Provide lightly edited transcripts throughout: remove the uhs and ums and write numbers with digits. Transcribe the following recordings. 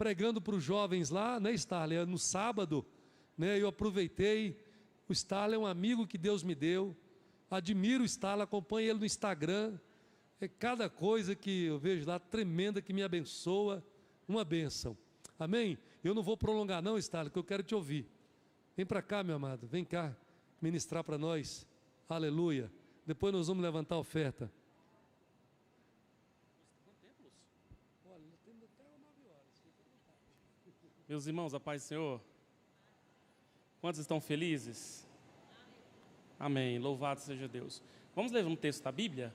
pregando para os jovens lá, né, Starley? No sábado, né, eu aproveitei. O Starley é um amigo que Deus me deu. Admiro o Starley, acompanho ele no Instagram. É cada coisa que eu vejo lá tremenda que me abençoa, uma bênção. Amém? Eu não vou prolongar não, Starley, que eu quero te ouvir. Vem para cá, meu amado, vem cá ministrar para nós. Aleluia. Depois nós vamos levantar a oferta. Meus irmãos, a paz do Senhor. Quantos estão felizes? Amém. Louvado seja Deus. Vamos ler um texto da Bíblia?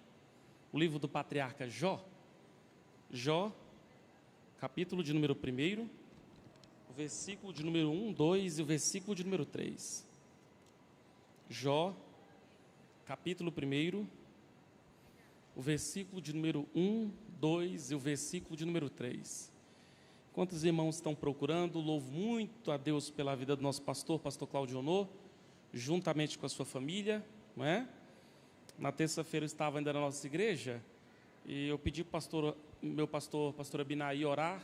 O livro do patriarca Jó. Jó, capítulo de número 1, o versículo de número 1, 2 e o versículo de número 3. Jó, capítulo 1, o versículo de número 1, 2 e o versículo de número 3. Quantos irmãos estão procurando? Louvo muito a Deus pela vida do nosso pastor Cláudio Honor, juntamente com a sua família, não é? Na terça-feira eu estava ainda na nossa igreja e eu pedi para o pastor Abinai, orar,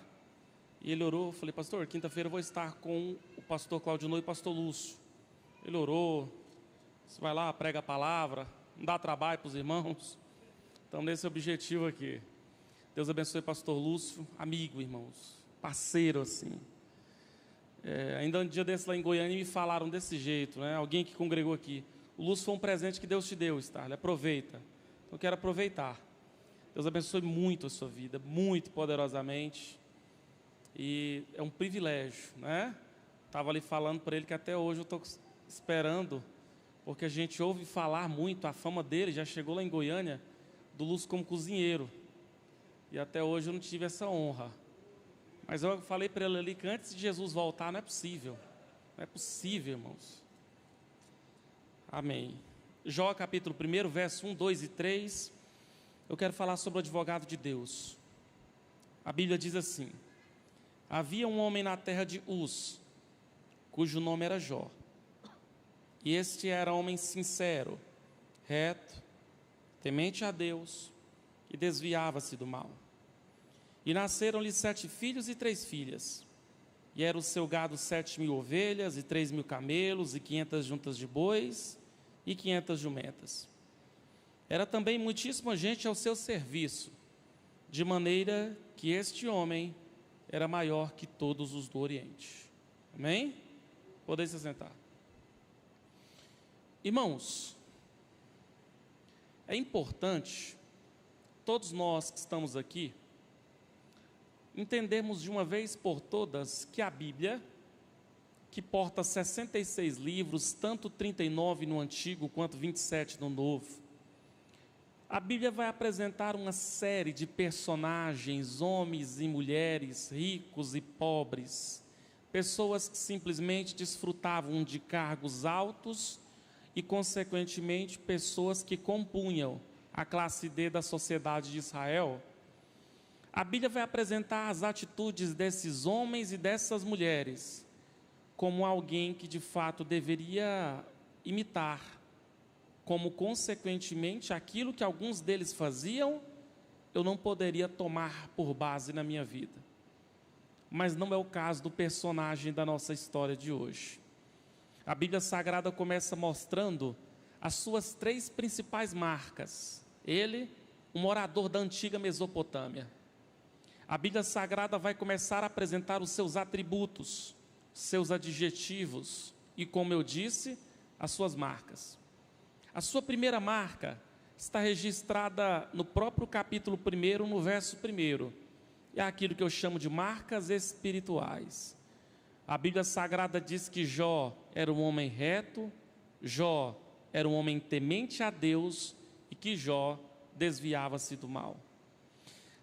e ele orou. Eu falei: pastor, quinta-feira eu vou estar com o pastor Cláudio Honor e o pastor Lúcio. Ele orou. Você vai lá, prega a palavra, não dá trabalho para os irmãos. Então, nesse objetivo aqui. Deus abençoe o pastor Lúcio, amigo, irmãos, parceiro assim. Ainda um dia desse lá em Goiânia me falaram desse jeito, né? Alguém que congregou aqui: o Lúcio foi um presente que Deus te deu, Starley, aproveita. Então eu quero aproveitar. Deus abençoe muito a sua vida, muito poderosamente. E é um privilégio, né? Estava ali falando para ele que até hoje eu estou esperando, porque a gente ouve falar muito, a fama dele já chegou lá em Goiânia, do Lúcio como cozinheiro. E até hoje eu não tive essa honra. Mas eu falei para ele ali que antes de Jesus voltar não é possível. Não é possível, irmãos. Amém. Jó capítulo 1, verso 1, 2 e 3. Eu quero falar sobre o advogado de Deus. A Bíblia diz assim: havia um homem na terra de Uz, cujo nome era Jó. E este era homem sincero, reto, temente a Deus, e desviava-se do mal. E nasceram-lhe 7 filhos e 3 filhas. E era o seu gado 7.000 ovelhas, e 3.000 camelos, e 500 juntas de bois, e 500 jumentas. Era também muitíssima gente ao seu serviço, de maneira que este homem era maior que todos os do Oriente. Amém? Podem se sentar. Irmãos, é importante, todos nós que estamos aqui, entendermos de uma vez por todas que a Bíblia, que porta 66 livros, tanto 39 no Antigo quanto 27 no Novo, a Bíblia vai apresentar uma série de personagens, homens e mulheres, ricos e pobres, pessoas que simplesmente desfrutavam de cargos altos e, consequentemente, pessoas que compunham a classe D da sociedade de Israel. A Bíblia vai apresentar as atitudes desses homens e dessas mulheres como alguém que de fato deveria imitar, como consequentemente aquilo que alguns deles faziam, eu não poderia tomar por base na minha vida. Mas não é o caso do personagem da nossa história de hoje. A Bíblia Sagrada começa mostrando as suas 3 principais marcas. Ele, um morador da antiga Mesopotâmia. A Bíblia Sagrada vai começar a apresentar os seus atributos, seus adjetivos e, como eu disse, as suas marcas. A sua primeira marca está registrada no próprio capítulo 1, no verso 1. É aquilo que eu chamo de marcas espirituais. A Bíblia Sagrada diz que Jó era um homem reto, Jó era um homem temente a Deus e que Jó desviava-se do mal.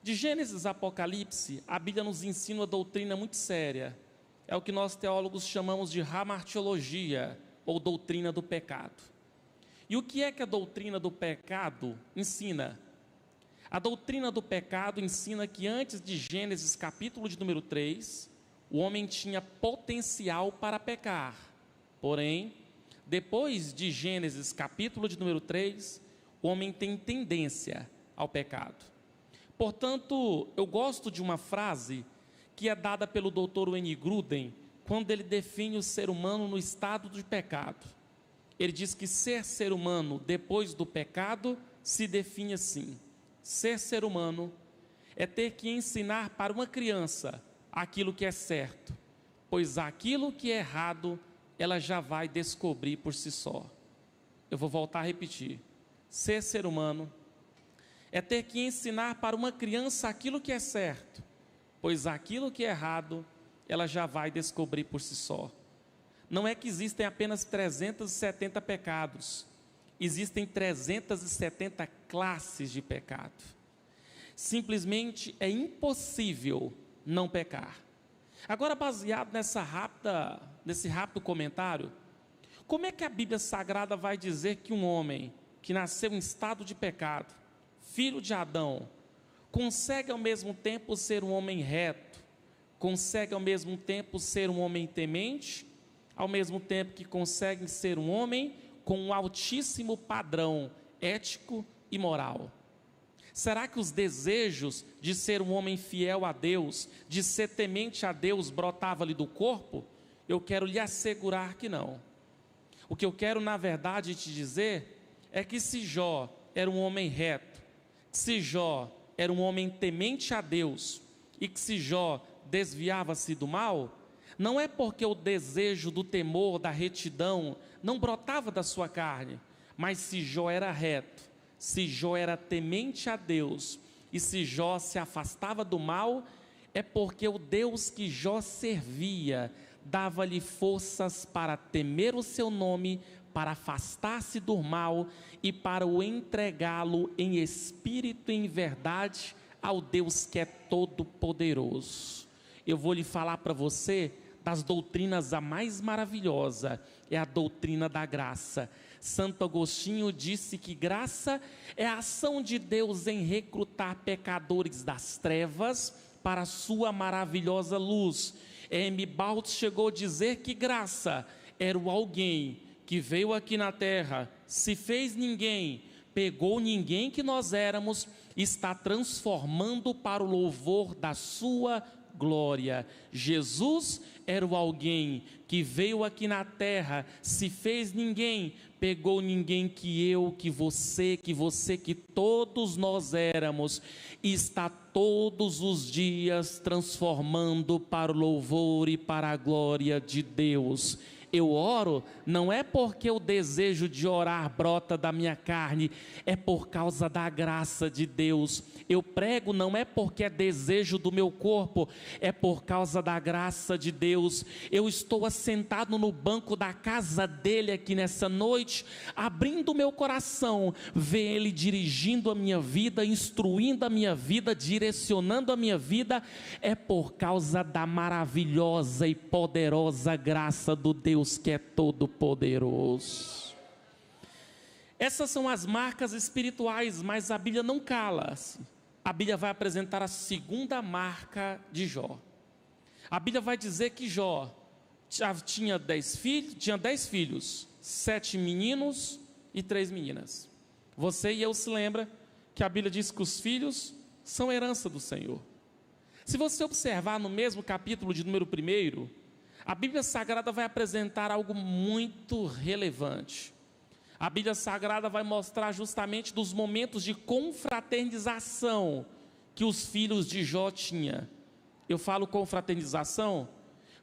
De Gênesis a Apocalipse, a Bíblia nos ensina uma doutrina muito séria. É o que nós teólogos chamamos de hamartiologia, ou doutrina do pecado. E o que é que a doutrina do pecado ensina? A doutrina do pecado ensina que antes de Gênesis capítulo de número 3, o homem tinha potencial para pecar. Porém, depois de Gênesis capítulo de número 3, o homem tem tendência ao pecado. Portanto, eu gosto de uma frase que é dada pelo Dr. Wayne Grudem, quando ele define o ser humano no estado de pecado. Ele diz que ser humano depois do pecado se define assim: ser humano é ter que ensinar para uma criança aquilo que é certo, pois aquilo que é errado ela já vai descobrir por si só. Eu vou voltar a repetir: ser humano é ter que ensinar para uma criança aquilo que é certo, pois aquilo que é errado ela já vai descobrir por si só. Não é que existem apenas 370 pecados, existem 370 classes de pecado. Simplesmente é impossível não pecar. Agora, baseado nesse rápido comentário, como é que a Bíblia Sagrada vai dizer que um homem que nasceu em estado de pecado, filho de Adão, consegue ao mesmo tempo ser um homem reto, consegue ao mesmo tempo ser um homem temente, ao mesmo tempo que consegue ser um homem com um altíssimo padrão ético e moral? Será que os desejos de ser um homem fiel a Deus, de ser temente a Deus, brotava ali do corpo? Eu quero lhe assegurar que não. O que eu quero, na verdade, te dizer é que se Jó era um homem reto, se Jó era um homem temente a Deus e que se Jó desviava-se do mal, não é porque o desejo do temor, da retidão, não brotava da sua carne, mas se Jó era reto, se Jó era temente a Deus e se Jó se afastava do mal, é porque o Deus que Jó servia dava-lhe forças para temer o seu nome, para afastar-se do mal e para o entregá-lo em espírito e em verdade ao Deus que é todo poderoso. Eu vou lhe falar para você das doutrinas a mais maravilhosa, é a doutrina da graça. Santo Agostinho disse que graça é a ação de Deus em recrutar pecadores das trevas para a sua maravilhosa luz. M. Baltz chegou a dizer que graça era o alguém que veio aqui na terra, se fez ninguém, pegou ninguém que nós éramos, está transformando para o louvor da sua glória. Jesus era o alguém que veio aqui na terra, se fez ninguém, pegou ninguém que eu, que você, que todos nós éramos, e está todos os dias transformando para o louvor e para a glória de Deus. Eu oro, não é porque o desejo de orar brota da minha carne, é por causa da graça de Deus. Eu prego, não é porque é desejo do meu corpo, é por causa da graça de Deus. Eu estou assentado no banco da casa dele aqui nessa noite, abrindo o meu coração, ver ele dirigindo a minha vida, instruindo a minha vida, direcionando a minha vida, é por causa da maravilhosa e poderosa graça do Deus que é todo poderoso. Essas são as marcas espirituais, mas a Bíblia não cala. A Bíblia vai apresentar a segunda marca de Jó. A Bíblia vai dizer que Jó tinha 10 filhos, 7 meninos e 3 meninas. Você e eu se lembra que a Bíblia diz que os filhos são herança do Senhor. Se você observar no mesmo capítulo de número 1, a Bíblia Sagrada vai apresentar algo muito relevante. A Bíblia Sagrada vai mostrar justamente dos momentos de confraternização que os filhos de Jó tinham. Eu falo confraternização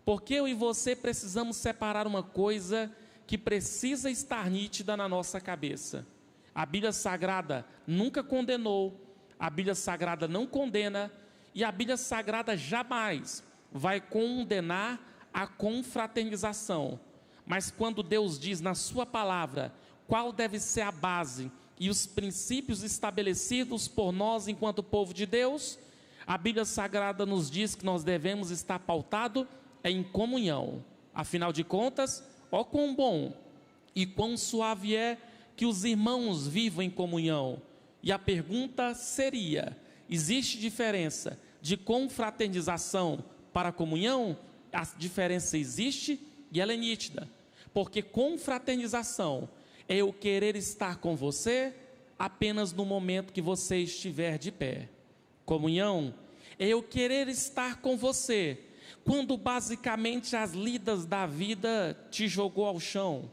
porque eu e você precisamos separar uma coisa que precisa estar nítida na nossa cabeça. A Bíblia Sagrada nunca condenou, a Bíblia Sagrada não condena, e a Bíblia Sagrada jamais vai condenar a confraternização. Mas quando Deus diz na sua palavra qual deve ser a base e os princípios estabelecidos por nós enquanto povo de Deus, a Bíblia Sagrada nos diz que nós devemos estar pautado em comunhão. Afinal de contas, ó quão bom e quão suave é que os irmãos vivam em comunhão. E a pergunta seria: existe diferença de confraternização para comunhão? A diferença existe e ela é nítida, porque confraternização é eu querer estar com você apenas no momento que você estiver de pé. Comunhão é eu querer estar com você, quando basicamente as lidas da vida te jogou ao chão.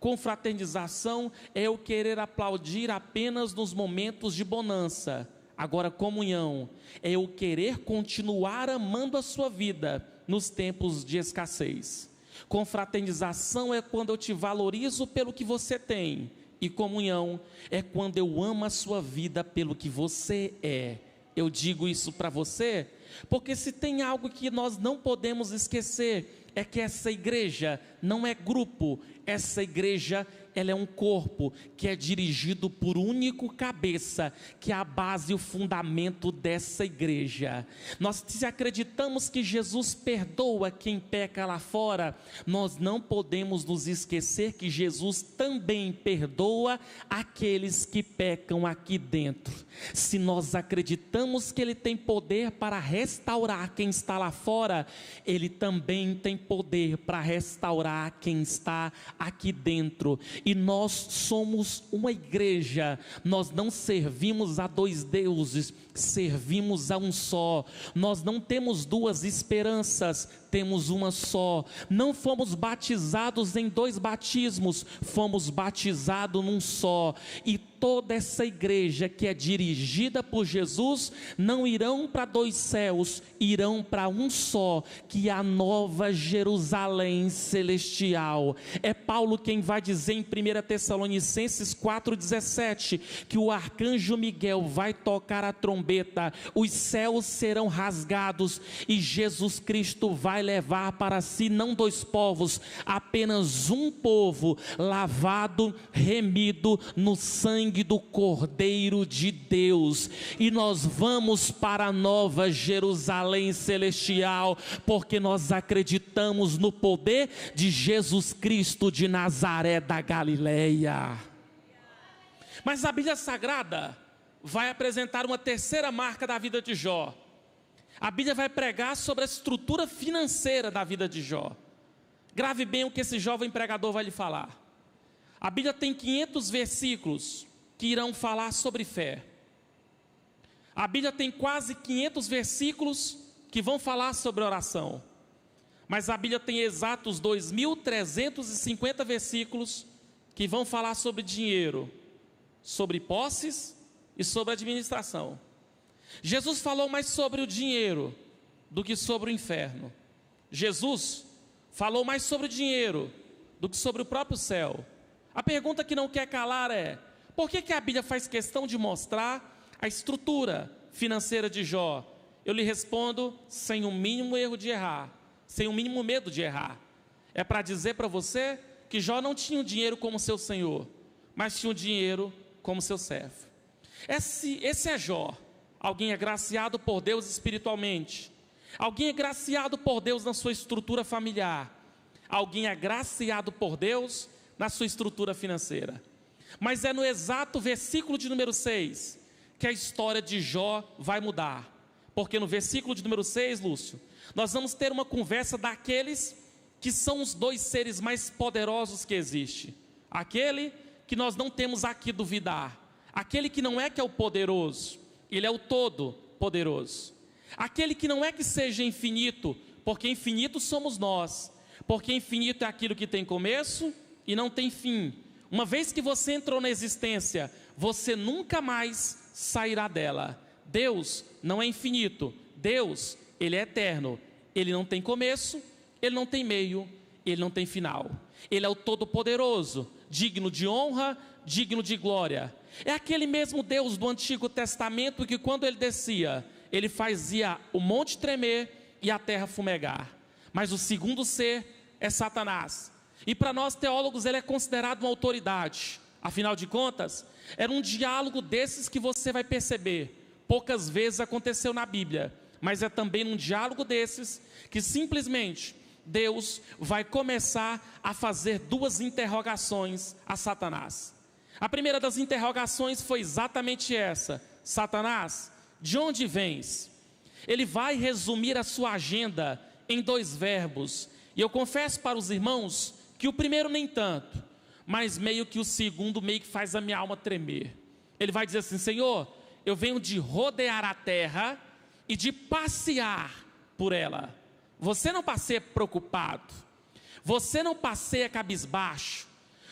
Confraternização é eu querer aplaudir apenas nos momentos de bonança. Agora, comunhão é eu querer continuar amando a sua vida nos tempos de escassez. Confraternização é quando eu te valorizo pelo que você tem, e comunhão é quando eu amo a sua vida pelo que você é. Eu digo isso para você, porque se tem algo que nós não podemos esquecer, é que essa igreja não é grupo, essa igreja ela é um corpo que é dirigido por único cabeça, que é a base e o fundamento dessa igreja. Nós, se acreditamos que Jesus perdoa quem peca lá fora, nós não podemos nos esquecer que Jesus também perdoa aqueles que pecam aqui dentro. Se nós acreditamos que Ele tem poder para restaurar quem está lá fora, Ele também tem poder para restaurar quem está aqui dentro. E nós somos uma igreja, nós não servimos a dois deuses, servimos a um só. Nós não temos duas esperanças, temos uma só. Não fomos batizados em dois batismos, fomos batizados num só. E toda essa igreja que é dirigida por Jesus, não irão para dois céus, irão para um só, que é a nova Jerusalém celestial. É Paulo quem vai dizer em 1 Tessalonicenses 4,17, que o arcanjo Miguel vai tocar a trombeta, os céus serão rasgados, e Jesus Cristo vai levar para si não dois povos, apenas um povo, lavado, remido no sangue do Cordeiro de Deus. E nós vamos para a nova Jerusalém celestial, porque nós acreditamos no poder de Jesus Cristo de Nazaré da Galileia. Mas a Bíblia Sagrada vai apresentar uma terceira marca da vida de Jó. A Bíblia vai pregar sobre a estrutura financeira da vida de Jó. Grave bem o que esse jovem pregador vai lhe falar. A Bíblia tem 500 versículos que irão falar sobre fé. A Bíblia tem quase 500 versículos que vão falar sobre oração. Mas a Bíblia tem exatos 2.350 versículos que vão falar sobre dinheiro, sobre posses e sobre administração. Jesus falou mais sobre o dinheiro do que sobre o inferno. Jesus falou mais sobre o dinheiro do que sobre o próprio céu. A pergunta que não quer calar é: por que a Bíblia faz questão de mostrar a estrutura financeira de Jó? Eu lhe respondo sem o mínimo erro de errar, sem o mínimo medo de errar. É para dizer para você que Jó não tinha o dinheiro como seu senhor, mas tinha o dinheiro como seu servo. Esse é Jó, alguém agraciado por Deus espiritualmente, alguém agraciado por Deus na sua estrutura familiar, alguém agraciado por Deus na sua estrutura financeira. Mas é no exato versículo de número 6 que a história de Jó vai mudar. Porque no versículo de número 6, Lúcio, nós vamos ter uma conversa daqueles que são os dois seres mais poderosos que existe. Aquele que nós não temos aqui duvidar, aquele que não é que é o poderoso, ele é o todo poderoso. Aquele que não é que seja infinito, porque infinito somos nós, porque infinito é aquilo que tem começo e não tem fim. Uma vez que você entrou na existência, você nunca mais sairá dela. Deus não é infinito, Deus, Ele é eterno, Ele não tem começo, Ele não tem meio, Ele não tem final. Ele é o Todo-Poderoso, digno de honra, digno de glória. É aquele mesmo Deus do Antigo Testamento que quando Ele descia, Ele fazia o monte tremer e a terra fumegar. Mas o segundo ser é Satanás. E para nós teólogos ele é considerado uma autoridade. Afinal de contas, era um diálogo desses que você vai perceber. Poucas vezes aconteceu na Bíblia, mas é também um diálogo desses que simplesmente Deus vai começar a fazer duas interrogações a Satanás. A primeira das interrogações foi exatamente essa: Satanás, de onde vens? Ele vai resumir a sua agenda em dois verbos, e eu confesso para os irmãos que o primeiro nem tanto, mas meio que o segundo meio que faz a minha alma tremer. Ele vai dizer assim: Senhor, eu venho de rodear a terra e de passear por ela. Você não passeia preocupado, você não passeia cabisbaixo,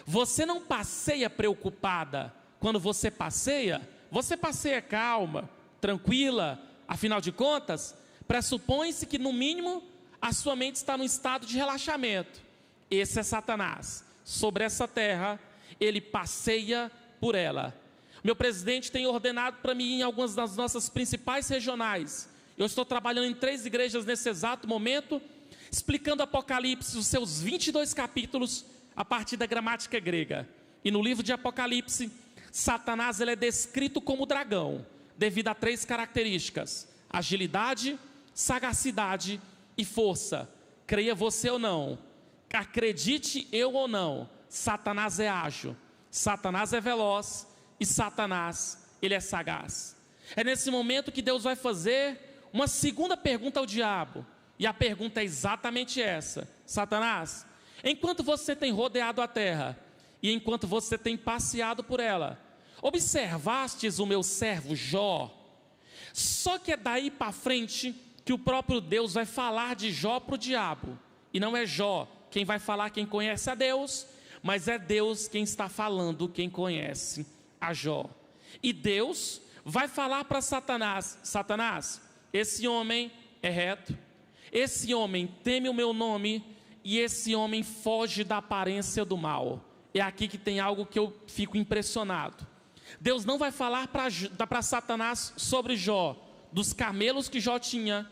você não passeia preocupada. Quando você passeia calma, tranquila. Afinal de contas, pressupõe-se que no mínimo a sua mente está num estado de relaxamento. Esse é Satanás. Sobre essa terra, ele passeia por ela. Meu presidente tem ordenado para mim ir em algumas das nossas principais regionais. Eu estou trabalhando em 3 igrejas nesse exato momento, explicando Apocalipse, os seus 22 capítulos, a partir da gramática grega. E no livro de Apocalipse, Satanás ele é descrito como dragão, devido a 3 características: agilidade, sagacidade e força. Creia você ou não, acredite eu ou não, Satanás é ágil, Satanás é veloz e Satanás, ele é sagaz. É nesse momento que Deus vai fazer uma segunda pergunta ao diabo, e a pergunta é exatamente essa: Satanás, enquanto você tem rodeado a terra, e enquanto você tem passeado por ela, observastes o meu servo Jó? Só que é daí para frente que o próprio Deus vai falar de Jó para o diabo, e não é Jó quem vai falar quem conhece a Deus, mas é Deus quem está falando quem conhece a Jó. E Deus vai falar para Satanás: Satanás, esse homem é reto, esse homem teme o meu nome, e esse homem foge da aparência do mal. É aqui que tem algo que eu fico impressionado. Deus não vai falar para Satanás sobre Jó, dos camelos que Jó tinha.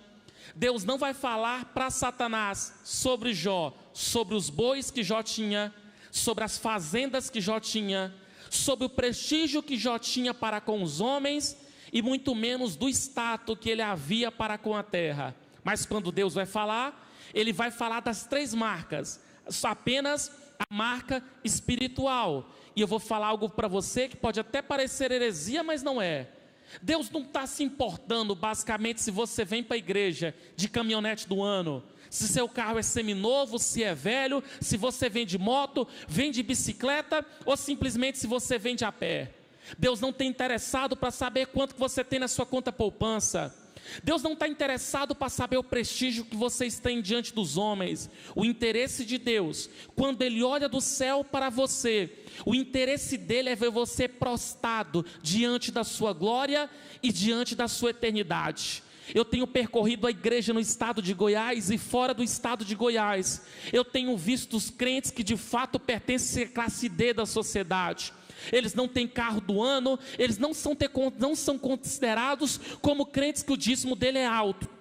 Deus não vai falar para Satanás sobre Jó, sobre os bois que Jó tinha, sobre as fazendas que Jó tinha, sobre o prestígio que Jó tinha para com os homens, e muito menos do status que ele havia para com a terra. Mas quando Deus vai falar, ele vai falar das 3 marcas, apenas a marca espiritual. E eu vou falar algo para você que pode até parecer heresia, mas não é. Deus não está se importando basicamente se você vem para a igreja de caminhonete do ano, se seu carro é seminovo, se é velho, se você vem de moto, vem de bicicleta, ou simplesmente se você vem de a pé. Deus não está interessado para saber quanto que você tem na sua conta poupança. Deus não está interessado para saber o prestígio que vocês têm diante dos homens. O interesse de Deus, quando Ele olha do céu para você, o interesse dele é ver você prostrado diante da sua glória e diante da sua eternidade. Eu tenho percorrido a igreja no estado de Goiás e fora do estado de Goiás. Eu tenho visto os crentes que de fato pertencem à classe D da sociedade. Eles não têm carro do ano, eles não são considerados como crentes que o dízimo dele é alto.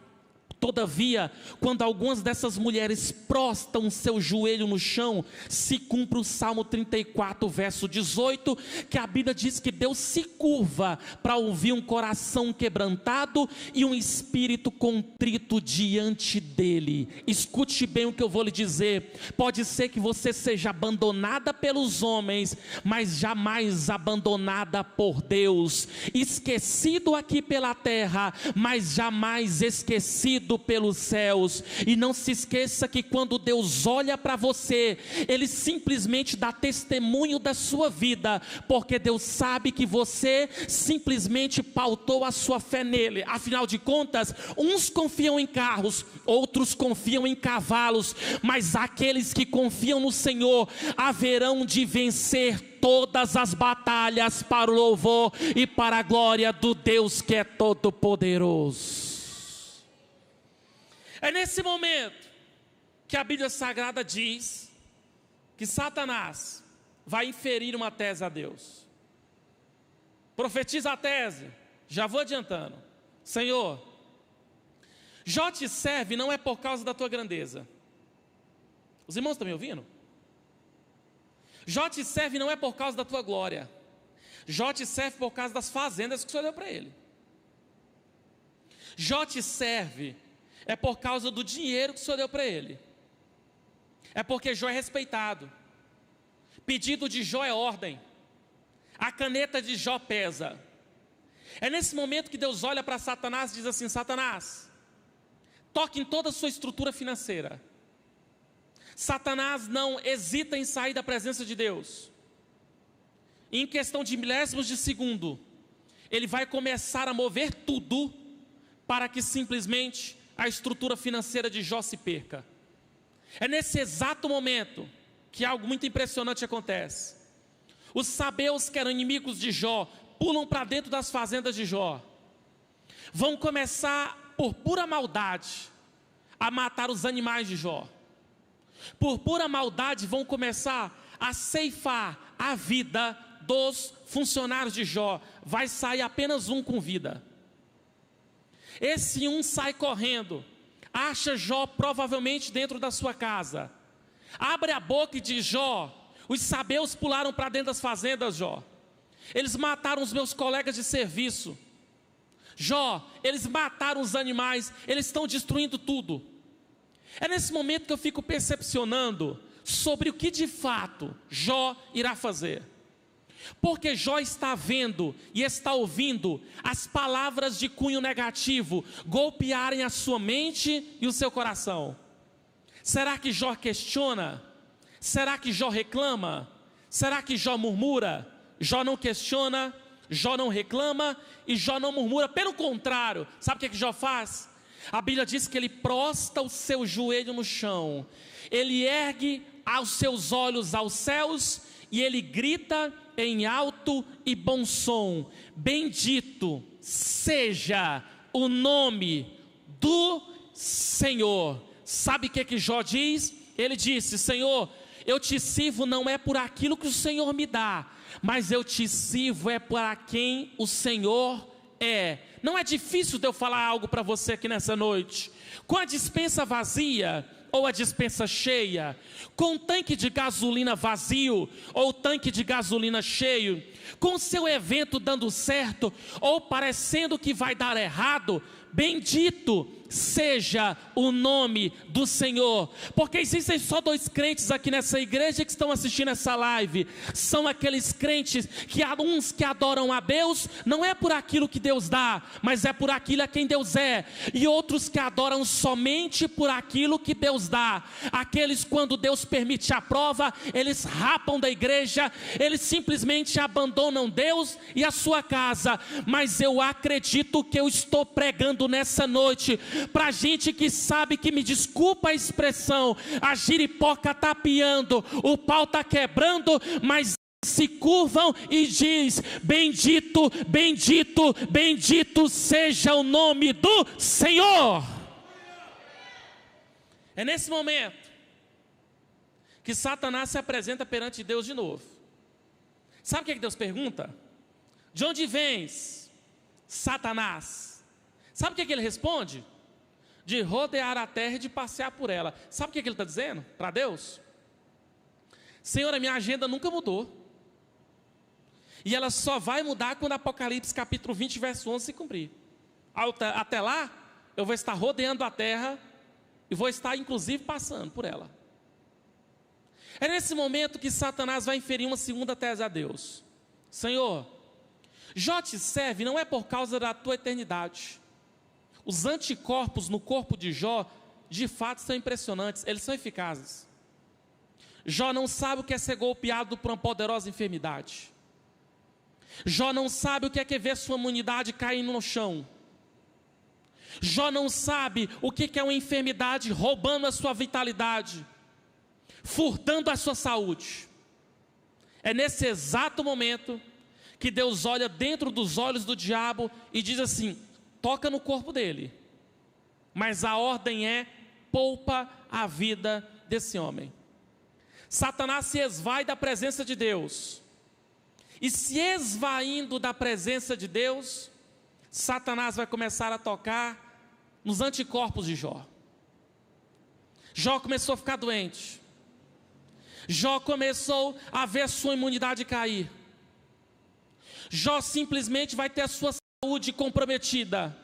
Todavia, quando algumas dessas mulheres prostam seu joelho no chão, se cumpre o Salmo 34, verso 18, que a Bíblia diz que Deus se curva para ouvir um coração quebrantado e um espírito contrito diante dele. Escute bem o que eu vou lhe dizer. Pode ser que você seja abandonada pelos homens, mas jamais abandonada por Deus. Esquecido aqui pela terra, mas jamais esquecido pelos céus. E não se esqueça que quando Deus olha para você, Ele simplesmente dá testemunho da sua vida, porque Deus sabe que você simplesmente pautou a sua fé nele. Afinal de contas, uns confiam em carros, outros confiam em cavalos, mas aqueles que confiam no Senhor haverão de vencer todas as batalhas para o louvor e para a glória do Deus que é todo poderoso. É nesse momento que a Bíblia Sagrada diz que Satanás vai inferir uma tese a Deus. Profetiza a tese, já vou adiantando. Senhor, Jó te serve não é por causa da tua grandeza. Os irmãos estão me ouvindo? Jó te serve não é por causa da tua glória. Jó te serve por causa das fazendas que o Senhor deu para ele. Jó te serve é por causa do dinheiro que o Senhor deu para ele. É porque Jó é respeitado. Pedido de Jó é ordem. A caneta de Jó pesa. É nesse momento que Deus olha para Satanás e diz assim: Satanás, toque em toda a sua estrutura financeira. Satanás não hesita em sair da presença de Deus. E em questão de milésimos de segundo, ele vai começar a mover tudo para que simplesmente a estrutura financeira de Jó se perca. É nesse exato momento que algo muito impressionante acontece. Os sabeus, que eram inimigos de Jó, pulam para dentro das fazendas de Jó. Vão começar, por pura maldade, a matar os animais de Jó. Por pura maldade, vão começar a ceifar a vida dos funcionários de Jó. Vai sair apenas um com vida. Esse um sai correndo, acha Jó provavelmente dentro da sua casa, abre a boca e diz: Jó, os sabeus pularam para dentro das fazendas, Jó. Eles mataram os meus colegas de serviço. Jó, eles mataram os animais, eles estão destruindo tudo. É nesse momento que eu fico percepcionando sobre o que de fato Jó irá fazer. Porque Jó está vendo e está ouvindo as palavras de cunho negativo golpearem a sua mente e o seu coração. Será que Jó questiona? Será que Jó reclama? Será que Jó murmura? Jó não questiona, Jó não reclama e Jó não murmura. Pelo contrário, sabe o que Jó faz? A Bíblia diz que ele prostra o seu joelho no chão, ele ergue os seus olhos aos céus e ele grita em alto e bom som: bendito seja o nome do Senhor. Sabe o que Jó diz? Ele disse: Senhor, eu te sirvo não é por aquilo que o Senhor me dá, mas eu te sirvo é para quem o Senhor é. Não é difícil de eu falar algo para você aqui nessa noite. Com a despensa vazia ou a despensa cheia, com o tanque de gasolina vazio ou o tanque de gasolina cheio, com o seu evento dando certo ou parecendo que vai dar errado, bendito seja o nome do Senhor. Porque existem só 2 crentes aqui nessa igreja que estão assistindo essa live. São aqueles crentes que há uns que adoram a Deus, não é por aquilo que Deus dá, mas é por aquilo a quem Deus é. E outros que adoram somente por aquilo que Deus dá. Aqueles, quando Deus permite a prova, eles rapam da igreja, eles simplesmente abandonam Deus e a sua casa. Mas eu acredito que eu estou pregando nessa noite para gente que sabe que, me desculpa a expressão, a giripoca está piando, o pau está quebrando, mas se curvam e diz: bendito, bendito, bendito seja o nome do Senhor. É nesse momento que Satanás se apresenta perante Deus de novo. Sabe o que Deus pergunta? De onde vens, Satanás? Sabe o que ele responde? De rodear a terra e de passear por ela. Sabe o que ele está dizendo para Deus? Senhor, a minha agenda nunca mudou. E ela só vai mudar quando Apocalipse capítulo 20, verso 11 se cumprir. Até lá, eu vou estar rodeando a terra e vou estar inclusive passando por ela. É nesse momento que Satanás vai inferir uma segunda tese a Deus. Senhor, Jó te serve não é por causa da tua eternidade. Os anticorpos no corpo de Jó, de fato, são impressionantes, eles são eficazes. Jó não sabe o que é ser golpeado por uma poderosa enfermidade. Jó não sabe o que é ver sua imunidade caindo no chão. Jó não sabe o que é uma enfermidade roubando a sua vitalidade, furtando a sua saúde. É nesse exato momento que Deus olha dentro dos olhos do diabo e diz assim: toca no corpo dele, mas a ordem é: poupa a vida desse homem. Satanás se esvai da presença de Deus, e se esvaindo da presença de Deus, Satanás vai começar a tocar nos anticorpos de Jó. Jó começou a ficar doente, Jó começou a ver sua imunidade cair, Jó simplesmente vai ter a sua saúde comprometida.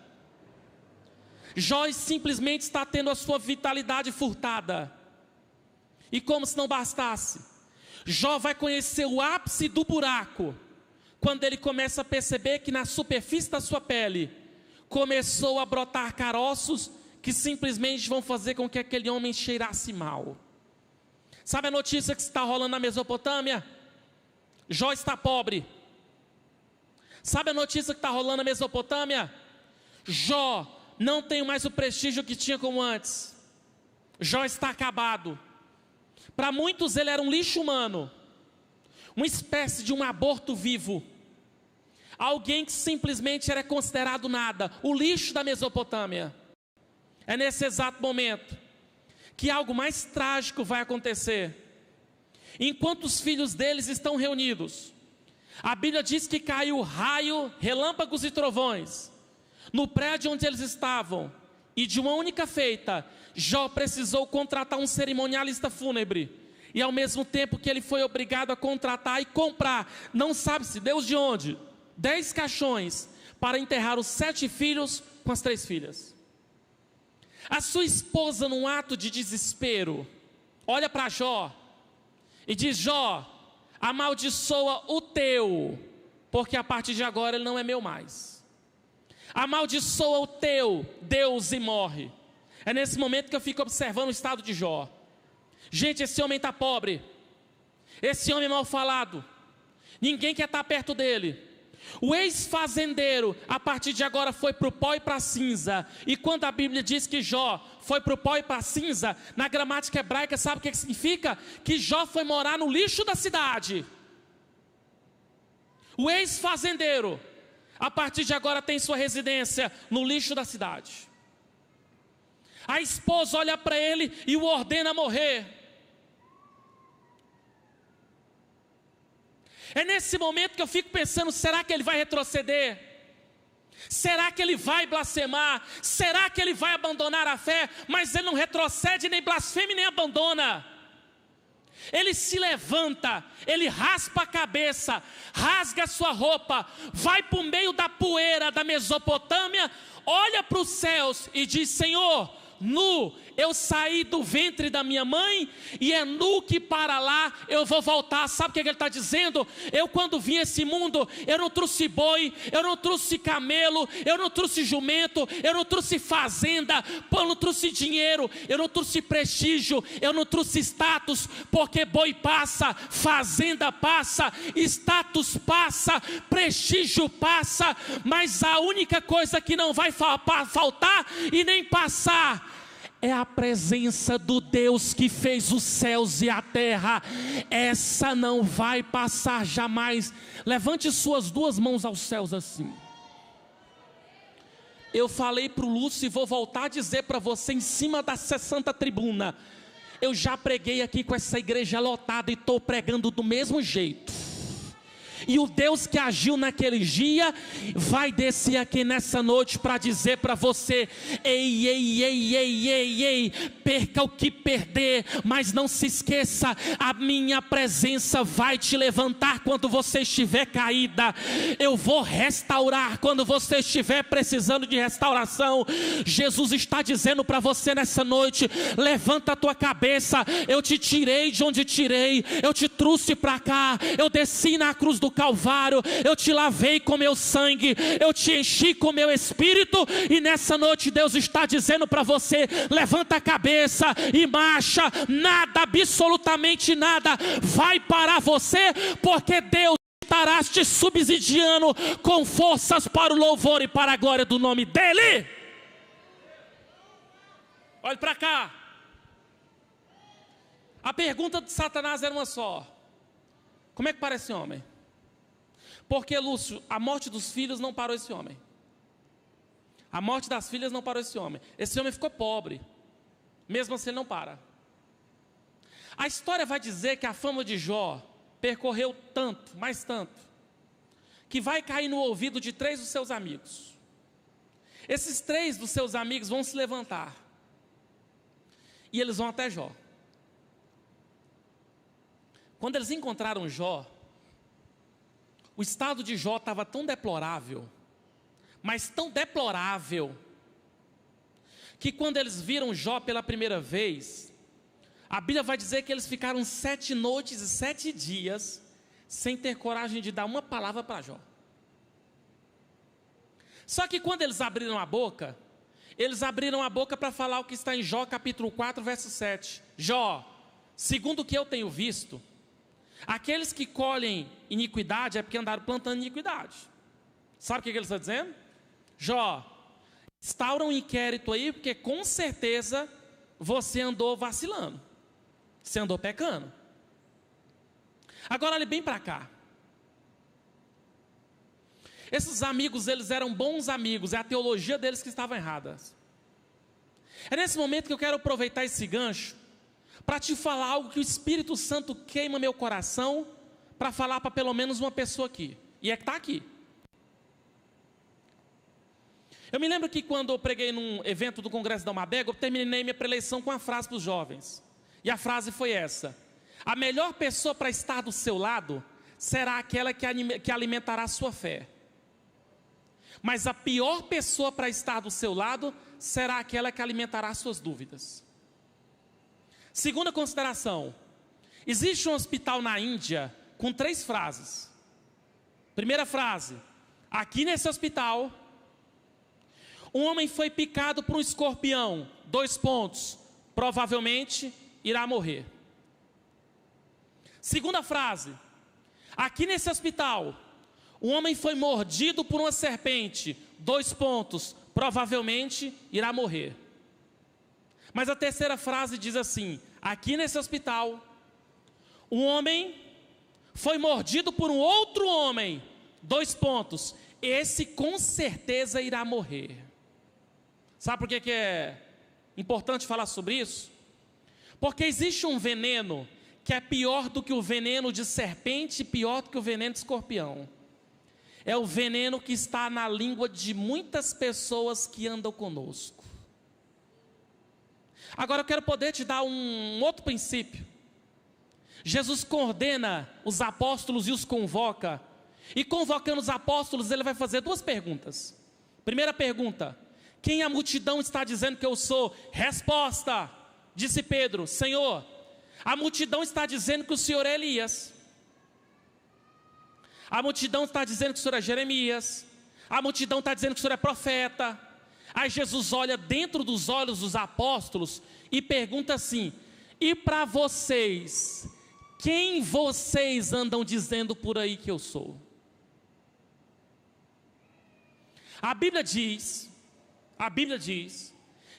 Jó simplesmente está tendo a sua vitalidade furtada. E como se não bastasse, Jó vai conhecer o ápice do buraco quando ele começa a perceber que na superfície da sua pele começou a brotar caroços que simplesmente vão fazer com que aquele homem cheirasse mal. Sabe a notícia que está rolando na Mesopotâmia? Jó está pobre. Sabe a notícia que está rolando na Mesopotâmia? Jó não tem mais o prestígio que tinha como antes. Jó está acabado. Para muitos ele era um lixo humano, uma espécie de um aborto vivo, alguém que simplesmente era considerado nada, o lixo da Mesopotâmia. É nesse exato momento que algo mais trágico vai acontecer. Enquanto os filhos deles estão reunidos, a Bíblia diz que caiu raio, relâmpagos e trovões no prédio onde eles estavam, e de uma única feita, Jó precisou contratar um cerimonialista fúnebre, e ao mesmo tempo que ele foi obrigado a contratar e comprar, não sabe-se Deus de onde, 10 caixões, para enterrar os 7 filhos com as 3 filhas. A sua esposa, num ato de desespero, olha para Jó e diz: Jó, amaldiçoa o teu, porque a partir de agora ele não é meu mais. Amaldiçoa o teu Deus e morre. É nesse momento que eu fico observando o estado de Jó. Gente, esse homem está pobre, esse homem é mal falado, ninguém quer estar perto dele. O ex-fazendeiro, a partir de agora, foi para o pó e para a cinza. E quando a Bíblia diz que Jó foi para o pó e para a cinza, na gramática hebraica, sabe o que significa? Que Jó foi morar no lixo da cidade. O ex-fazendeiro, a partir de agora, tem sua residência no lixo da cidade. A esposa olha para ele e o ordena morrer. É nesse momento que eu fico pensando: será que ele vai retroceder? Será que ele vai blasfemar? Será que ele vai abandonar a fé? Mas ele não retrocede, nem blasfema, nem abandona. Ele se levanta, ele raspa a cabeça, rasga a sua roupa, vai para o meio da poeira da Mesopotâmia, olha para os céus e diz: Senhor, nu eu saí do ventre da minha mãe, e é nu que para lá eu vou voltar. Sabe o que ele está dizendo? Eu, quando vim a esse mundo, eu não trouxe boi, eu não trouxe camelo, eu não trouxe jumento, eu não trouxe fazenda, eu não trouxe dinheiro, eu não trouxe prestígio, eu não trouxe status, porque boi passa, fazenda passa, status passa, prestígio passa, mas a única coisa que não vai faltar e nem passar é a presença do Deus que fez os céus e a terra. Essa não vai passar jamais. Levante suas 2 mãos aos céus assim. Eu falei para o Lúcio e vou voltar a dizer para você em cima da santa tribuna. Eu já preguei aqui com essa igreja lotada e estou pregando do mesmo jeito. E o Deus que agiu naquele dia vai descer aqui nessa noite para dizer para você: ei, perca o que perder, mas não se esqueça, a minha presença vai te levantar quando você estiver caída. Eu vou restaurar quando você estiver precisando de restauração. Jesus está dizendo para você nessa noite: levanta a tua cabeça, eu te tirei de onde tirei, eu te trouxe para cá, eu desci na cruz do Calvário, eu te lavei com meu sangue, eu te enchi com meu espírito, e nessa noite Deus está dizendo para você: levanta a cabeça e marcha. Nada, absolutamente nada vai parar você, porque Deus estará te subsidiando com forças para o louvor e para a glória do nome dEle. Olhe para cá. A pergunta de Satanás era uma só: como é que para esse homem? Porque, Lúcio, a morte dos filhos não parou esse homem. A morte das filhas não parou esse homem. Esse homem ficou pobre. Mesmo assim ele não para. A história vai dizer que a fama de Jó percorreu tanto, mais tanto, que vai cair no ouvido de 3 dos seus amigos. Esses 3 dos seus amigos vão se levantar. E eles vão até Jó. Quando eles encontraram Jó, o estado de Jó estava tão deplorável, mas tão deplorável, que quando eles viram Jó pela primeira vez, a Bíblia vai dizer que eles ficaram 7 noites e 7 dias sem ter coragem de dar uma palavra para Jó. Só que quando eles abriram a boca para falar o que está em Jó capítulo 4, verso 7. Jó, segundo o que eu tenho visto, aqueles que colhem iniquidade é porque andaram plantando iniquidade. Sabe o que ele está dizendo? Jó, instaura um inquérito aí, porque com certeza você andou vacilando, você andou pecando. Agora olhe bem para cá. Esses amigos, eles eram bons amigos, é a teologia deles que estava errada. É nesse momento que eu quero aproveitar esse gancho para te falar algo que o Espírito Santo queima meu coração para falar para pelo menos uma pessoa aqui, e é que está aqui. Eu me lembro que quando eu preguei num evento do Congresso da Almadega, eu terminei minha preleição com uma frase para os jovens, e a frase foi essa: a melhor pessoa para estar do seu lado será aquela que alimentará a sua fé. Mas a pior pessoa para estar do seu lado será aquela que alimentará as suas dúvidas. Segunda consideração: existe um hospital na Índia com 3 frases. Primeira frase: aqui nesse hospital, um homem foi picado por um escorpião, 2 pontos, provavelmente irá morrer. Segunda frase: aqui nesse hospital, um homem foi mordido por uma serpente, 2 pontos, provavelmente irá morrer. Mas a terceira frase diz assim: aqui nesse hospital, um homem foi mordido por um outro homem, 2 pontos, esse com certeza irá morrer. Sabe por que é importante falar sobre isso? Porque existe um veneno que é pior do que o veneno de serpente, pior do que o veneno de escorpião. É o veneno que está na língua de muitas pessoas que andam conosco. Agora eu quero poder te dar um outro princípio. Jesus coordena os apóstolos e os convoca. E convocando os apóstolos, ele vai fazer 2 perguntas. Primeira pergunta: quem a multidão está dizendo que eu sou? Resposta: disse Pedro, Senhor, a multidão está dizendo que o Senhor é Elias. A multidão está dizendo que o Senhor é Jeremias. A multidão está dizendo que o Senhor é profeta. Aí Jesus olha dentro dos olhos dos apóstolos e pergunta assim: e para vocês, quem vocês andam dizendo por aí que eu sou? A Bíblia diz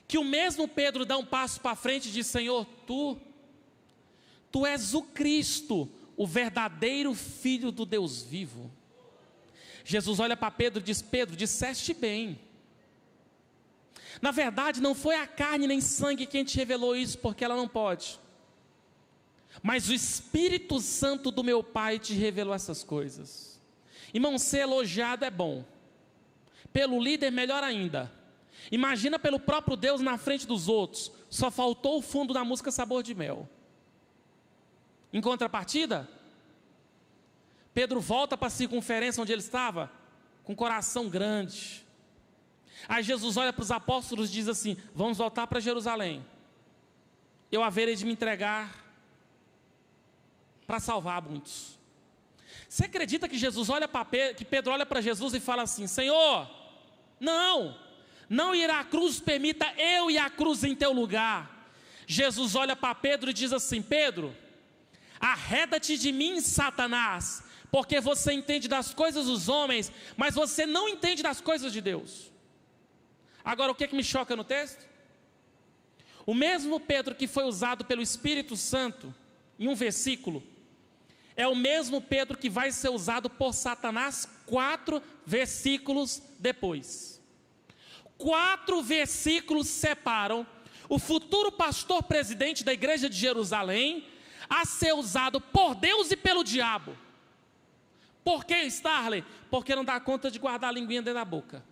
que o mesmo Pedro dá um passo para frente e diz: Senhor, tu és o Cristo, o verdadeiro Filho do Deus vivo. Jesus olha para Pedro e diz: Pedro, disseste bem. Na verdade, não foi a carne nem sangue quem te revelou isso, porque ela não pode. Mas o Espírito Santo do meu Pai te revelou essas coisas. Irmão, ser elogiado é bom. Pelo líder, melhor ainda. Imagina pelo próprio Deus na frente dos outros. Só faltou o fundo da música Sabor de Mel. Em contrapartida, Pedro volta para a circunferência onde ele estava, com o coração grande. Aí Jesus olha para os apóstolos e diz assim: vamos voltar para Jerusalém. Eu haverei de me entregar para salvar muitos. Você acredita que Jesus olha para Pedro, que Pedro olha para Jesus e fala assim: Senhor, não irá à cruz, permita eu ir à cruz em teu lugar. Jesus olha para Pedro e diz assim: Pedro, arreda-te de mim, Satanás, porque você entende das coisas dos homens, mas você não entende das coisas de Deus. Agora, o que me choca no texto? O mesmo Pedro que foi usado pelo Espírito Santo, em um versículo, é o mesmo Pedro que vai ser usado por Satanás 4 versículos depois. 4 versículos separam o futuro pastor presidente da igreja de Jerusalém a ser usado por Deus e pelo diabo. Por que, Starley? Porque não dá conta de guardar a linguinha dentro da boca.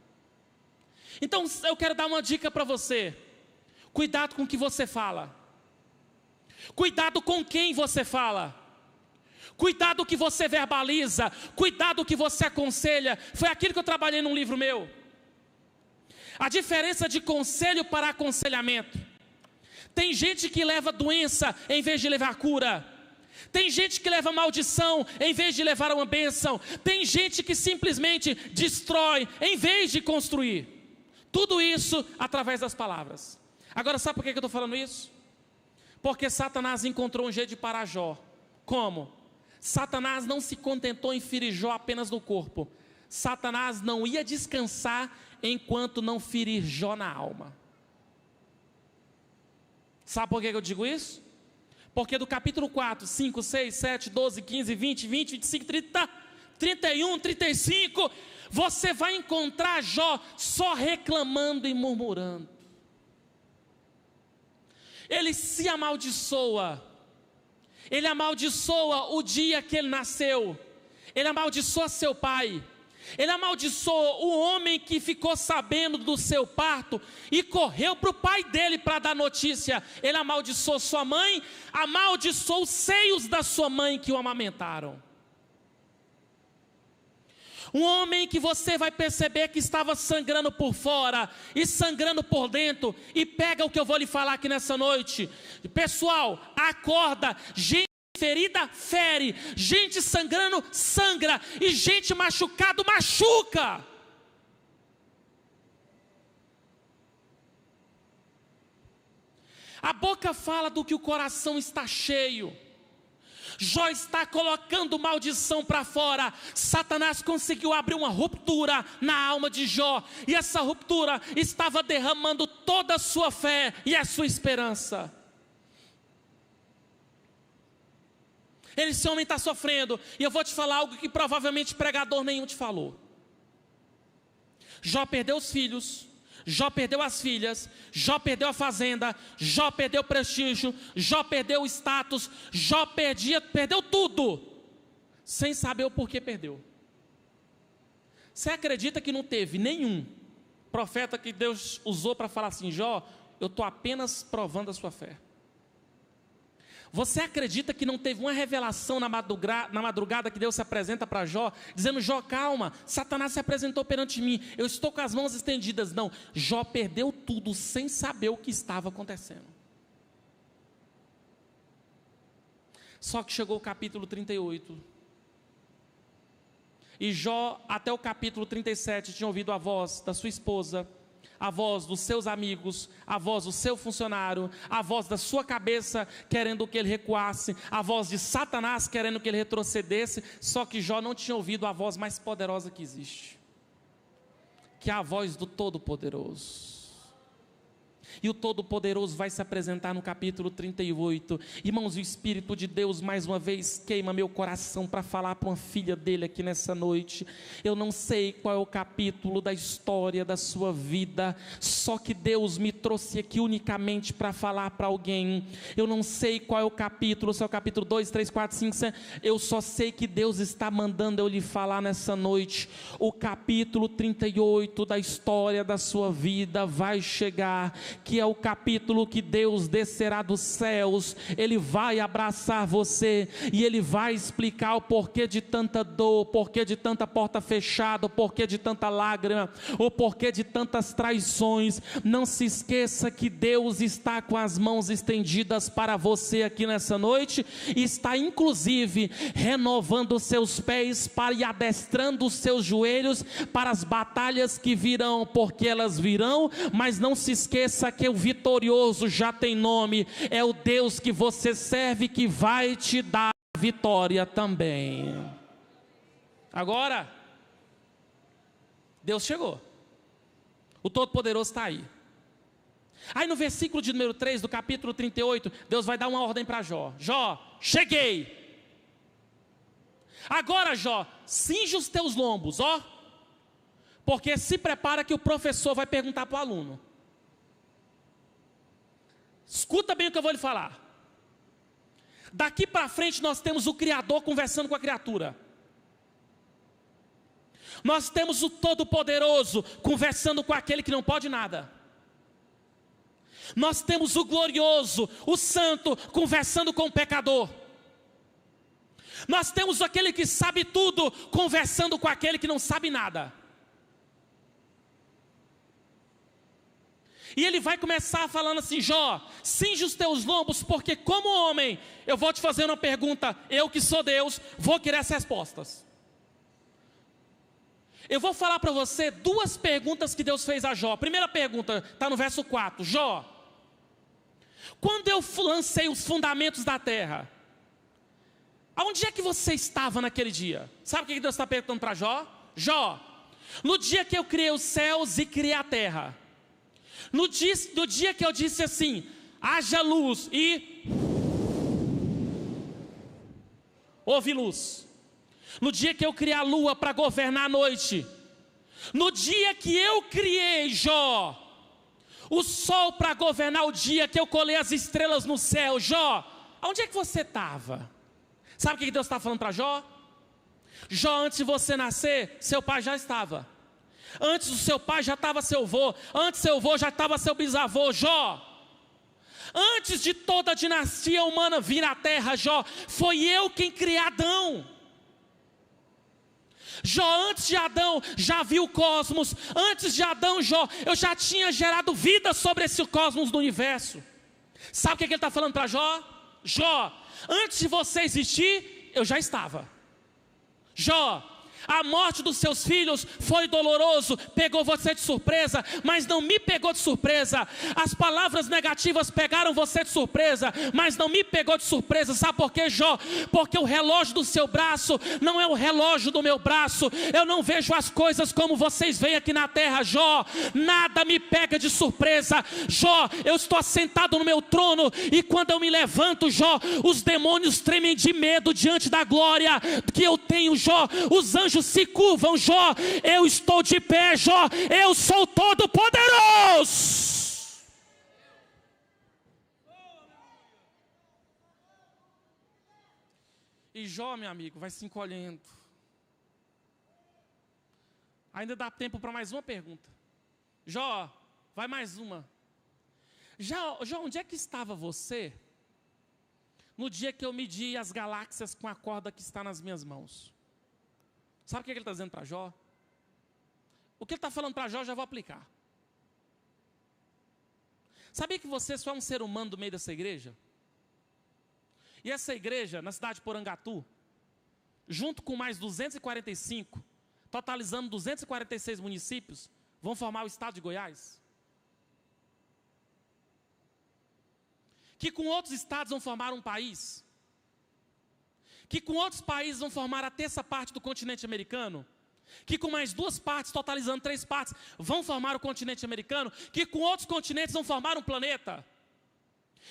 Então eu quero dar uma dica para você: cuidado com o que você fala, cuidado com quem você fala, cuidado com o que você verbaliza, cuidado com o que você aconselha. Foi aquilo que eu trabalhei num livro meu, a diferença de conselho para aconselhamento. Tem gente que leva doença em vez de levar cura. Tem gente que leva maldição em vez de levar uma bênção. Tem gente que simplesmente destrói em vez de construir. Tudo isso através das palavras. Agora, sabe por que eu estou falando isso? Porque Satanás encontrou um jeito de parar Jó. Como? Satanás não se contentou em ferir Jó apenas no corpo. Satanás não ia descansar enquanto não ferir Jó na alma. Sabe por que eu digo isso? Porque do capítulo 4, 5, 6, 7, 12, 15, 20, 25, 30, 31, 35, você vai encontrar Jó só reclamando e murmurando. Ele se amaldiçoa. Ele amaldiçoa o dia que ele nasceu. Ele amaldiçoa seu pai. Ele amaldiçoa o homem que ficou sabendo do seu parto e correu para o pai dele para dar notícia. Ele amaldiçoou sua mãe, amaldiçoou os seios da sua mãe que o amamentaram. Um homem que você vai perceber que estava sangrando por fora e sangrando por dentro. E pega o que eu vou lhe falar aqui nessa noite. Pessoal, acorda. Gente ferida, fere. Gente sangrando, sangra. E gente machucado, machuca. A boca fala do que o coração está cheio. Jó está colocando maldição para fora. Satanás conseguiu abrir uma ruptura na alma de Jó. E essa ruptura estava derramando toda a sua fé e a sua esperança. Esse homem está sofrendo. E eu vou te falar algo que provavelmente pregador nenhum te falou. Jó perdeu os filhos. Jó perdeu as filhas, Jó perdeu a fazenda, Jó perdeu o prestígio, Jó perdeu o status, Jó perdeu tudo, sem saber o porquê perdeu. Você acredita que não teve nenhum profeta que Deus usou para falar assim: Jó, eu estou apenas provando a sua fé? Você acredita que não teve uma revelação na madrugada que Deus se apresenta para Jó, dizendo: Jó, calma, Satanás se apresentou perante mim, eu estou com as mãos estendidas? Não, Jó perdeu tudo sem saber o que estava acontecendo. Só que chegou o capítulo 38, e Jó até o capítulo 37 tinha ouvido a voz da sua esposa, a voz dos seus amigos, a voz do seu funcionário, a voz da sua cabeça querendo que ele recuasse, a voz de Satanás querendo que ele retrocedesse. Só que Jó não tinha ouvido a voz mais poderosa que existe, que é a voz do Todo-Poderoso. E o Todo-Poderoso vai se apresentar no capítulo 38. Irmãos, o Espírito de Deus mais uma vez queima meu coração para falar para uma filha dele aqui nessa noite. Eu não sei qual é o capítulo da história da sua vida, só que Deus me trouxe aqui unicamente para falar para alguém. Eu não sei qual é o capítulo, se é o capítulo 2, 3, 4, 5, 6. Eu só sei que Deus está mandando eu lhe falar nessa noite. O capítulo 38 da história da sua vida vai chegar, que é o capítulo que Deus descerá dos céus. Ele vai abraçar você e Ele vai explicar o porquê de tanta dor, o porquê de tanta porta fechada, o porquê de tanta lágrima, o porquê de tantas traições. Não se esqueça que Deus está com as mãos estendidas para você aqui nessa noite, e está inclusive renovando os seus pés e adestrando os seus joelhos para as batalhas que virão, porque elas virão. Mas não se esqueça que o vitorioso já tem nome, é o Deus que você serve que vai te dar vitória também. Agora, Deus chegou, o Todo-Poderoso está aí. Aí no versículo de número 3 do capítulo 38, Deus vai dar uma ordem para Jó: Jó, cheguei. Agora, Jó, cinge os teus lombos, ó, porque se prepara que o professor vai perguntar para o aluno. Escuta bem o que eu vou lhe falar. Daqui para frente nós temos o Criador conversando com a criatura. Nós temos o Todo-Poderoso conversando com aquele que não pode nada. Nós temos o Glorioso, o Santo, conversando com o pecador. Nós temos aquele que sabe tudo conversando com aquele que não sabe nada. E ele vai começar falando assim: Jó, cinge os teus lombos, porque como homem, eu vou te fazer uma pergunta, eu que sou Deus, vou querer as respostas. Eu vou falar para você duas perguntas que Deus fez a Jó. Primeira pergunta, está no verso 4, Jó, quando eu lancei os fundamentos da terra, aonde é que você estava naquele dia? Sabe o que Deus está perguntando para Jó? Jó, no dia que eu criei os céus e criei a terra, no dia que eu disse assim, haja luz e houve luz, no dia que eu criei a lua para governar a noite, no dia que eu criei, Jó, o sol para governar o dia, que eu colei as estrelas no céu, Jó, onde é que você estava? Sabe o que Deus está falando para Jó? Jó, antes de você nascer, seu pai já estava. Antes do seu pai já estava seu avô. Antes do seu avô já estava seu bisavô. Jó, antes de toda a dinastia humana vir à terra, Jó, foi eu quem criei Adão. Jó, antes de Adão, já viu o cosmos. Antes de Adão, Jó, eu já tinha gerado vida sobre esse cosmos do universo. Sabe o que ele está falando para Jó? Jó, antes de você existir, eu já estava. Jó, a morte dos seus filhos foi doloroso, pegou você de surpresa, mas não me pegou de surpresa. As palavras negativas pegaram você de surpresa, mas não me pegou de surpresa. Sabe por quê, Jó? Porque o relógio do seu braço não é o relógio do meu braço. Eu não vejo as coisas como vocês veem aqui na terra, Jó. Nada me pega de surpresa, Jó. Eu estou assentado no meu trono, e quando eu me levanto, Jó, os demônios tremem de medo diante da glória que eu tenho, Jó. Os anjos se curvam, Jó. Eu estou de pé, Jó. Eu sou todo poderoso. E Jó, meu amigo, vai se encolhendo. Ainda dá tempo para mais uma pergunta. Jó, vai mais uma. Jó, onde é que estava você no dia que eu medi as galáxias com a corda que está nas minhas mãos? Sabe o que ele está dizendo para Jó? O que ele está falando para Jó, já vou aplicar. Sabia que você só é um ser humano do meio dessa igreja? E essa igreja, na cidade de Porangatu, junto com mais 245, totalizando 246 municípios, vão formar o estado de Goiás? Que com outros estados vão formar um país? Que com outros países vão formar a terça parte do continente americano? Que com mais 2 partes, totalizando 3 partes, vão formar o continente americano? Que com outros continentes vão formar um planeta?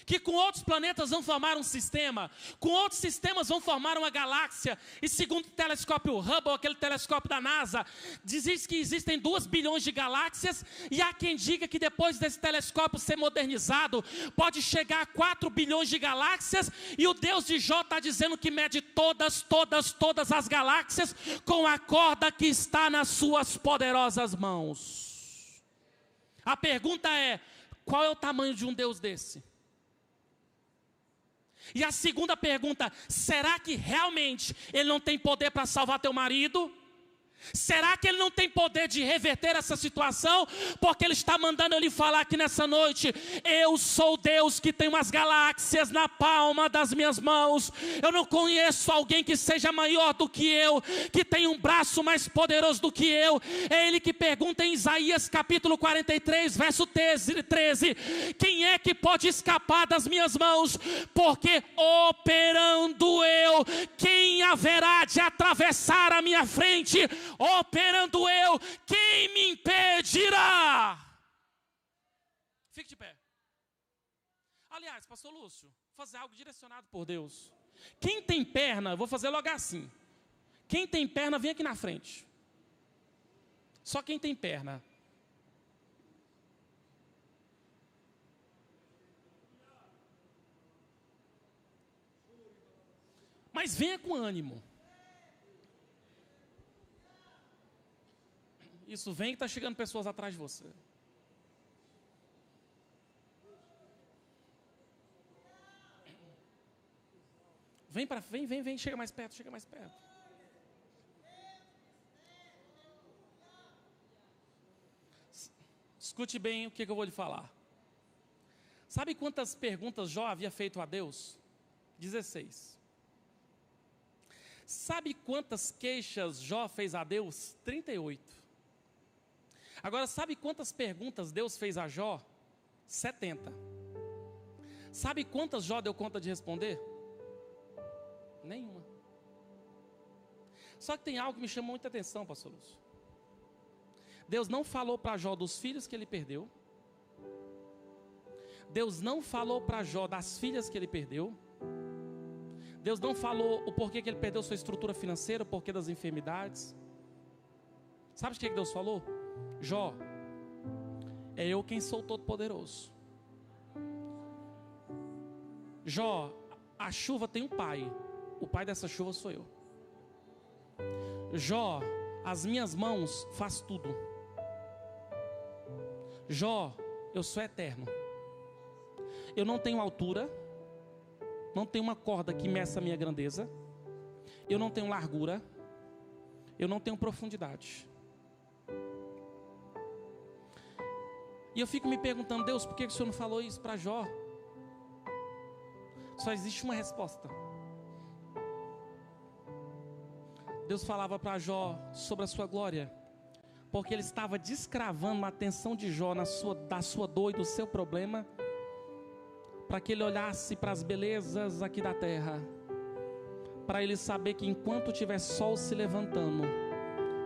Que com outros planetas vão formar um sistema? Com outros sistemas vão formar uma galáxia? E segundo o telescópio Hubble, aquele telescópio da NASA, diz que existem 2 bilhões de galáxias, e há quem diga que depois desse telescópio ser modernizado, pode chegar a 4 bilhões de galáxias, e o Deus de Jó está dizendo que mede todas as galáxias com a corda que está nas suas poderosas mãos. A pergunta é, qual é o tamanho de um Deus desse? E a segunda pergunta, será que realmente Ele não tem poder para salvar teu marido? Será que Ele não tem poder de reverter essa situação? Porque Ele está mandando eu lhe falar aqui nessa noite, eu sou Deus que tem umas galáxias na palma das minhas mãos. Eu não conheço alguém que seja maior do que eu, que tenha um braço mais poderoso do que eu. É Ele que pergunta em Isaías capítulo 43, verso 13, quem é que pode escapar das minhas mãos? Porque operando eu, quem haverá de atravessar a minha frente? Operando eu, quem me impedirá? Fique de pé. Aliás, pastor Lúcio, vou fazer algo direcionado por Deus. Quem tem perna, vou fazer logo assim. Quem tem perna, vem aqui na frente. Só quem tem perna. Mas venha com ânimo. Isso, vem que está chegando pessoas atrás de você. Vem, chega mais perto. Escute bem o que eu vou lhe falar. Sabe quantas perguntas Jó havia feito a Deus? 16. Sabe quantas queixas Jó fez a Deus? 38. Agora, sabe quantas perguntas Deus fez a Jó? 70. Sabe quantas Jó deu conta de responder? Nenhuma. Só que tem algo que me chamou muita atenção, pastor Lúcio. Deus não falou para Jó dos filhos que ele perdeu. Deus não falou para Jó das filhas que ele perdeu. Deus não falou o porquê que ele perdeu sua estrutura financeira, o porquê das enfermidades. Sabe o que Deus falou? Jó, é eu quem sou todo poderoso. Jó, a chuva tem um pai. O pai dessa chuva sou eu. Jó, as minhas mãos faz tudo. Jó, eu sou eterno. Eu não tenho altura. Não tenho uma corda que meça a minha grandeza. Eu não tenho largura. Eu não tenho profundidade. E eu fico me perguntando, Deus, por que o Senhor não falou isso para Jó? Só existe uma resposta. Deus falava para Jó sobre a sua glória, porque ele estava descravando a atenção de Jó da sua dor e do seu problema, para que ele olhasse para as belezas aqui da terra, para ele saber que enquanto tiver sol se levantando,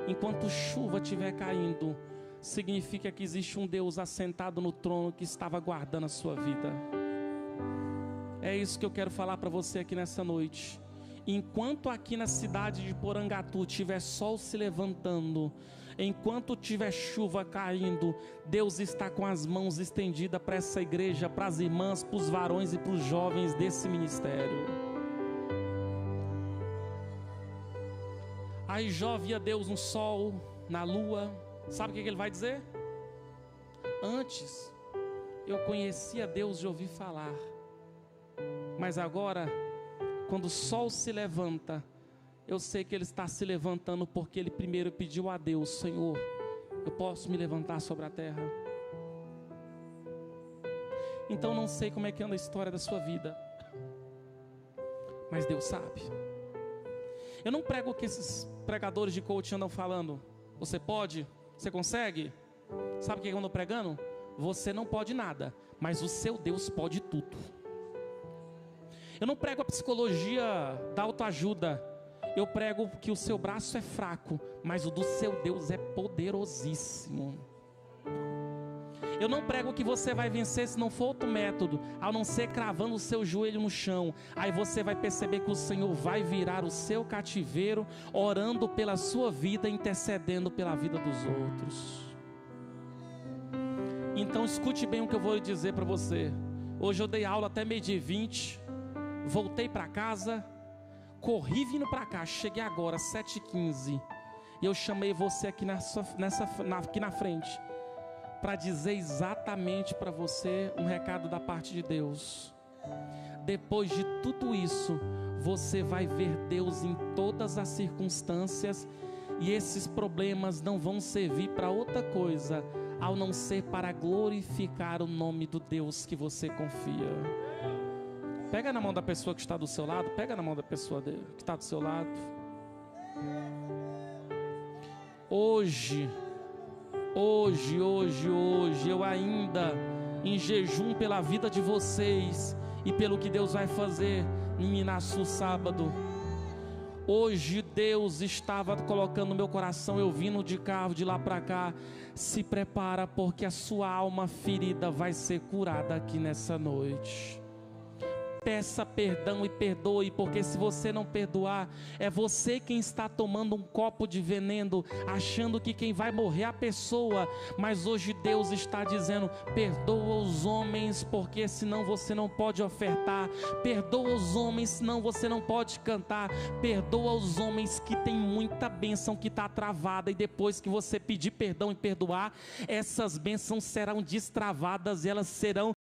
enquanto chuva estiver caindo, significa que existe um Deus assentado no trono que estava guardando a sua vida. É isso que eu quero falar para você aqui nessa noite. Enquanto aqui na cidade de Porangatu tiver sol se levantando, enquanto tiver chuva caindo, Deus está com as mãos estendidas para essa igreja, para as irmãs, para os varões e para os jovens desse ministério. Aí Jó via Deus no sol, na lua. Sabe o que ele vai dizer? Antes eu conhecia Deus de ouvir falar, mas agora, quando o sol se levanta, eu sei que ele está se levantando porque ele primeiro pediu a Deus: Senhor, eu posso me levantar sobre a terra? Então não sei como é que anda a história da sua vida, mas Deus sabe. Eu não prego o que esses pregadores de coaching andam falando. Você pode? Você consegue? Sabe o que eu ando pregando? Você não pode nada, mas o seu Deus pode tudo. Eu não prego a psicologia da autoajuda. Eu prego que o seu braço é fraco, mas o do seu Deus é poderosíssimo. Eu não prego que você vai vencer se não for outro método, a não ser cravando o seu joelho no chão. Aí você vai perceber que o Senhor vai virar o seu cativeiro, orando pela sua vida, intercedendo pela vida dos outros. Então escute bem o que eu vou dizer para você. Hoje eu dei aula até 12h20, voltei para casa, corri vindo para cá, cheguei agora 7h15, e eu chamei você aqui aqui na frente, para dizer exatamente para você um recado da parte de Deus. Depois de tudo isso, você vai ver Deus em todas as circunstâncias, e esses problemas não vão servir para outra coisa, ao não ser para glorificar o nome do Deus que você confia. Pega na mão da pessoa que está do seu lado, pega na mão da pessoa que está do seu lado. Hoje, eu ainda em jejum pela vida de vocês e pelo que Deus vai fazer em Minaçu sábado. Hoje Deus estava colocando no meu coração, eu vindo de carro de lá para cá. Se prepara, porque a sua alma ferida vai ser curada aqui nessa noite. Peça perdão e perdoe, porque se você não perdoar, é você quem está tomando um copo de veneno, achando que quem vai morrer é a pessoa. Mas hoje Deus está dizendo: perdoa os homens, porque senão você não pode ofertar. Perdoa os homens, senão você não pode cantar. Perdoa os homens que tem muita bênção que está travada, e depois que você pedir perdão e perdoar, essas bênçãos serão destravadas e elas serão